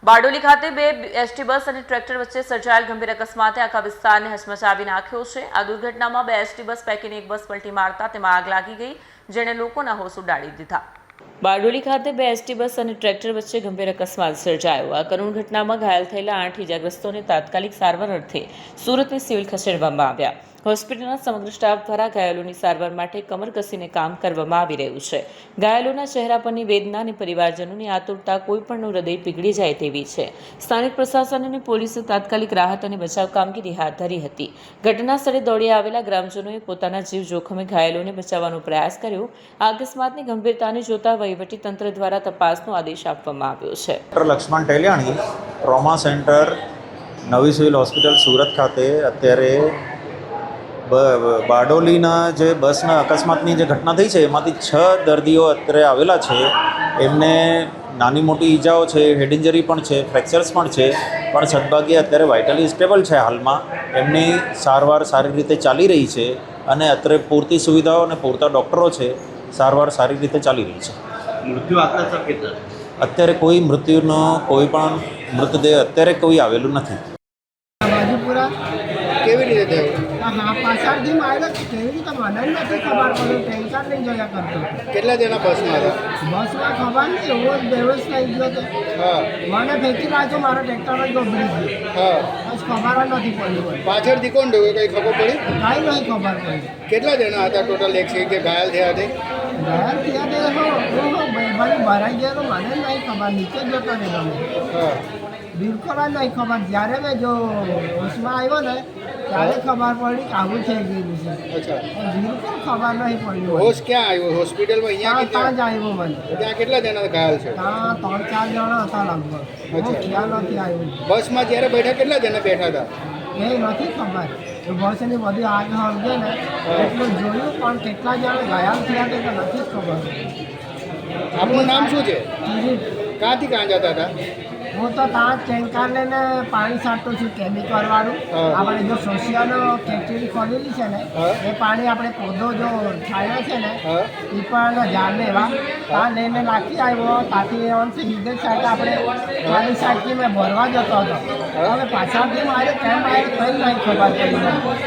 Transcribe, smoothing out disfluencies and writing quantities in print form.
બારડોલી ખાતે બે ST bus અને ટ્રેક્ટર વચ્ચે સર્જાયેલ ગંભીર અકસ્માતે આખા વિસ્તારને હચમચાવી નાખ્યો છે। આ દુર્ઘટનામાં બે એસટી બસ પૈકીની એક બસ પલટી મારતા તેમાં આગ લાગી ગઈ, જેણે લોકોના હોશ ઉડાડી દીધા। બારડોલી ખાતે બે એસટી બસ અને ટ્રેક્ટર વચ્ચે ગંભીર અકસ્માત સર્જાયો। આ કરુણ ઘટનામાં ઘાયલ થયેલા 8 ઇજાગ્રસ્તોને તાત્કાલિક સારવાર અર્થે સુરતની સિવિલ ખસેડવામાં આવ્યા। હોસ્પિટલના સમગ્ર સ્ટાફ દ્વારા ઘાયલોની સારવાર માટે કમર કસીને કામ કરવામાં આવી રહ્યું છે। ઘાયલોના ચહેરા પરની વેદના અને પરિવારજનોની આતુરતા કોઈપણનું હૃદય પીગળી જાય તેવી છે। સ્થાનિક પ્રશાસન અને પોલીસે તાત્કાલિક રાહત અને બચાવ કામગીરી હાથ ધરી હતી। ઘટના સ્થળે દોડી આવેલા ગ્રામજનોએ પોતાના જીવ જોખમે ઘાયલોને બચાવવાનો પ્રયાસ કર્યો। આ અકસ્માતની ગંભીરતાને જોતા વહીવટી તંત્ર દ્વારા તપાસનો આદેશ આપવામાં આવ્યો છે। ડૉક્ટર લક્ષ્મણ ટેલિયાણી ટ્રોમા સેન્ટર નવી સિવિલ હોસ્પિટલ સુરત ખાતે અત્યારે બારડોલીના જે બસના અકસ્માતની જે ઘટના થઈ છે એમાંથી 6 દર્દીઓ અત્યારે આવેલા છે। એમને નાની મોટી ઈજાઓ છે, હેડ ઇન્જરી પણ છે, ફ્રેક્ચર્સ પણ છે, પણ સદભાગ્યે અત્યારે વાઇટલી સ્ટેબલ છે। હાલમાં એમની સારવાર સારી રીતે ચાલી રહી છે અને અત્યારે પૂરતી સુવિધાઓ અને પૂરતા ડૉક્ટરો છે, સારવાર સારી રીતે ચાલી રહી છે। મૃત્યુ આંકડા સર કેટલા? અત્યારે કોઈ મૃત્યુનો કોઈ પણ મૃતદેહ અત્યારે કોઈ આવેલું નથી। કેવી રીતે થયું? હા, પાછળથી માર્યો કેવી રીતે મને નથી ખબર પડે, ટેન્શન નહીં જોયા કરતો। કેટલા જણા બસમાં હતા? બસમાં ખબર નહીં, એવો જ બેહોશ થઈ ગયો તો હા મને ફેંકી નાખ્યો, મારો ટ્રેક્ટર જ ગભરી ગયો, હા બસ ખબર જ નથી પડી, પાછળથી કોણ ડૂબ્યું કંઈ ખબર પડી? કાંઈ નહીં ખબર પડી। કેટલા જણા હતા ટોટલ એક્સિડન્ટ કે ઘાયલ થયા તે? ઘાયલ થયા તે ભાઈ ભરાઈ ગયેલો મને નહીં ખબર, નીચે જ જતો ને મને હા બિલકુલ જ નહીં ખબર। જ્યારે મેં જો હોશમાં આવ્યો ને ત્યારે ખબર પડી કે આવું થઈ ગયેલું છે, અચ્છા બિલકુલ ખબર નહીં પડી। હોશ ક્યાં આવ્યો? હોસ્પિટલમાં અહીંયા કે ત્યાં જ ત્યાં? આવ્યો મને, ત્યાં કેટલા જણા ઘાયલ છે? ત્યાં 3-4 જણા હતા લગભગ, બહુ ખ્યાલ નથી આવ્યો। બસમાં જ્યારે બેઠા કેટલા જણા બેઠા હતા? એ નથી ખબર, બસની બધી આગ હળગે ને એટલું જોયું, પણ કેટલા જણા ઘાયલ થયા તે તો નથી જ ખબર। આપનું નામ શું છે? કિરીટ, ક્યાંથી ક્યાં જતા હતા? હું તો ત્યાં ટેન્કર લઈને પાણી છાંટું છું, કેમિકલ વાળું। હા. આપણે જો સોશિયલ ફેક્ટરી ખોલેલી છે ને હા. એ પાણી આપણે પૌધો જો છાંયો છે ને હા એ પણ ઝાડને એવા ત્યાં લઈને નાખી આવ્યો, ત્યાંથી અંશ હિન્દુ સાઈડ આપણે ખાલી સાઈડથી મેં ભરવા જતો હતો, હવે પાછળથી મારે કેમ આવ્યો કંઈ નહીં ખબર પડી।